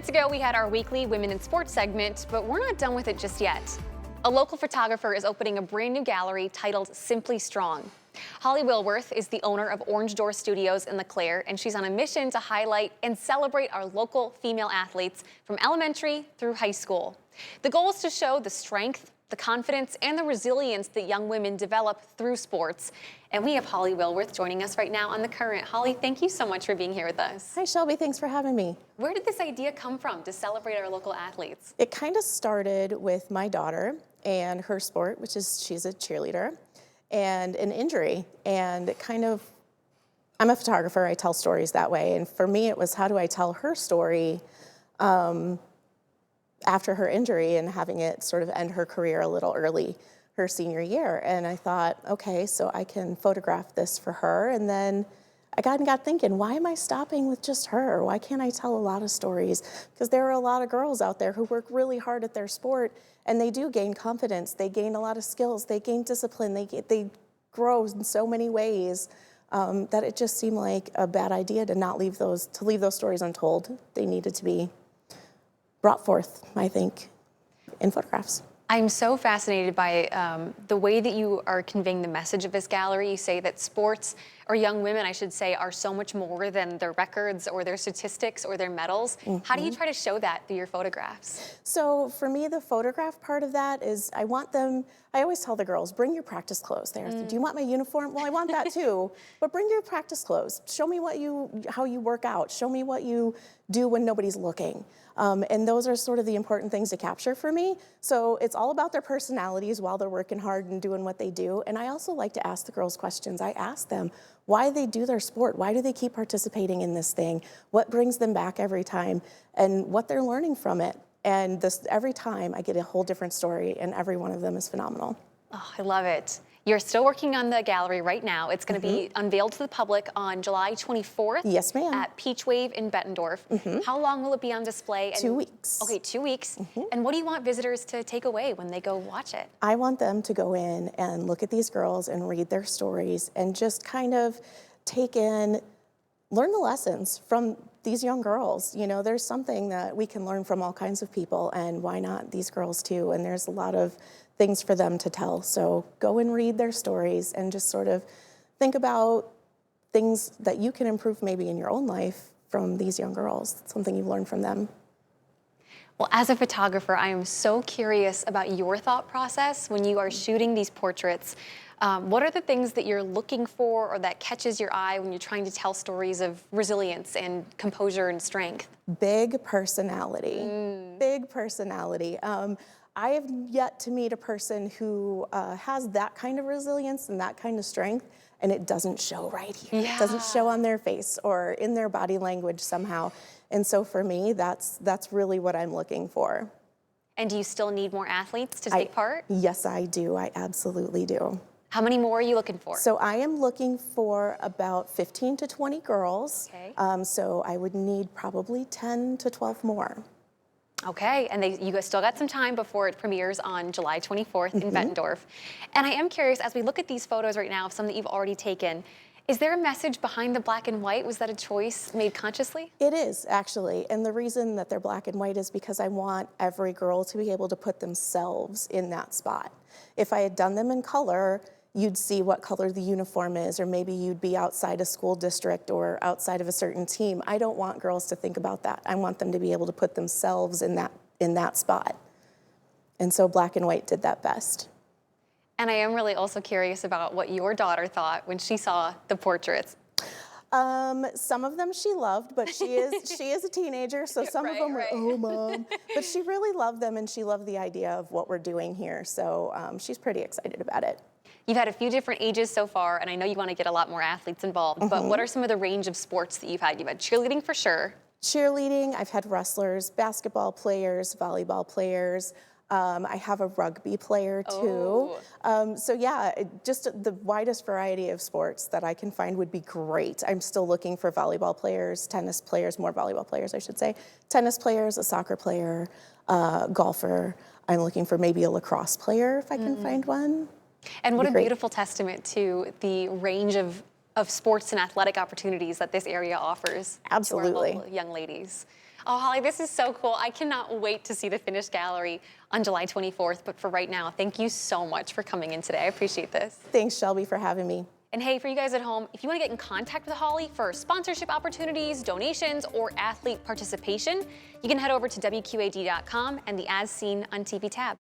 minutes ago, we had our weekly Women in Sports segment, but we're not done with it just yet. A local photographer is opening a brand new gallery titled Simply Strong. Holly Willwerth is the owner of Orange Door Studios in LeClaire, and she's on a mission to highlight and celebrate our local female athletes from elementary through high school. The goal is to show the strength, the confidence, and the resilience that young women develop through sports. And we have Holly Willwerth joining us right now on The Current. Holly, thank you so much for being here with us. Hi, Shelby. Thanks for having me. Where did this idea come from to celebrate our local athletes? It kind of started with my daughter and her sport, which is she's a cheerleader, and an injury. And it kind of, I'm a photographer, I tell stories that way. And for me, it was how do I tell her story after her injury and having it sort of end her career a little early, her senior year. And I thought, okay, so I can photograph this for her. And then I got thinking, why am I stopping with just her? Why can't I tell a lot of stories? Because there are a lot of girls out there who work really hard at their sport, and they do gain confidence. They gain a lot of skills. They gain discipline. They grow in so many ways that it just seemed like a bad idea to not leave those stories untold. They needed to be brought forth, I think, in photographs. I'm so fascinated by the way that you are conveying the message of this gallery. You say that sports, or young women, I should say, are so much more than their records or their statistics or their medals. Mm-hmm. How do you try to show that through your photographs? So for me, the photograph part of that is I always tell the girls, bring your practice clothes there. Do you want my uniform? Well, I want that too, but bring your practice clothes. Show me how you work out. Show me what you do when nobody's looking. And those are sort of the important things to capture for me. So it's all about their personalities while they're working hard and doing what they do. And I also like to ask the girls questions. I ask them why they do their sport. Why do they keep participating in this thing? What brings them back every time? And what they're learning from it. And every time I get a whole different story, and every one of them is phenomenal. Oh, I love it. You're still working on the gallery right now. It's going to be unveiled to the public on July 24th. Yes, ma'am. At Peach Wave in Bettendorf. How long will it be on display? 2 weeks. Okay, 2 weeks. And what do you want visitors to take away when they go watch it? I want them to go in and look at these girls and read their stories and just kind of learn the lessons from these young girls. You know, there's something that we can learn from all kinds of people, and why not these girls too? And there's a lot of things for them to tell. So go and read their stories and just sort of think about things that you can improve maybe in your own life from these young girls, something you've learned from them. Well, as a photographer, I am so curious about your thought process when you are shooting these portraits. What are the things that you're looking for or that catches your eye when you're trying to tell stories of resilience and composure and strength? Big personality. Big personality. I have yet to meet a person who has that kind of resilience and that kind of strength, and it doesn't show right here. Yeah. It doesn't show on their face or in their body language somehow. And so for me, that's really what I'm looking for. And do you still need more athletes to take part? Yes, I do. I absolutely do. How many more are you looking for? So I am looking for about 15 to 20 girls. Okay. So I would need probably 10 to 12 more. Okay, and you guys still got some time before it premieres on July 24th in Bettendorf. And I am curious, as we look at these photos right now of some that you've already taken, is there a message behind the black and white? Was that a choice made consciously? It is, actually. And the reason that they're black and white is because I want every girl to be able to put themselves in that spot. If I had done them in color, you'd see what color the uniform is, or maybe you'd be outside a school district or outside of a certain team. I don't want girls to think about that. I want them to be able to put themselves in that spot. And so black and white did that best. And I am really also curious about what your daughter thought when she saw the portraits. Some of them she loved, but she is a teenager, so some of them were, oh, Mom. But she really loved them, and she loved the idea of what we're doing here. So she's pretty excited about it. You've had a few different ages so far, and I know you want to get a lot more athletes involved, but what are some of the range of sports that you've had? You've had cheerleading for sure. Cheerleading, I've had wrestlers, basketball players, volleyball players. I have a rugby player too. So yeah, just the widest variety of sports that I can find would be great. I'm still looking for volleyball players, tennis players, more volleyball players, I should say. Tennis players, a soccer player, golfer. I'm looking for maybe a lacrosse player if I can find one. And what a beautiful testament to the range of sports and athletic opportunities that this area offers. Absolutely. To our local young ladies. Oh, Holly, this is so cool. I cannot wait to see the finished gallery on July 24th. But for right now, thank you so much for coming in today. I appreciate this. Thanks, Shelby, for having me. And hey, for you guys at home, if you want to get in contact with Holly for sponsorship opportunities, donations, or athlete participation, you can head over to WQAD.com and the As Seen on TV tab.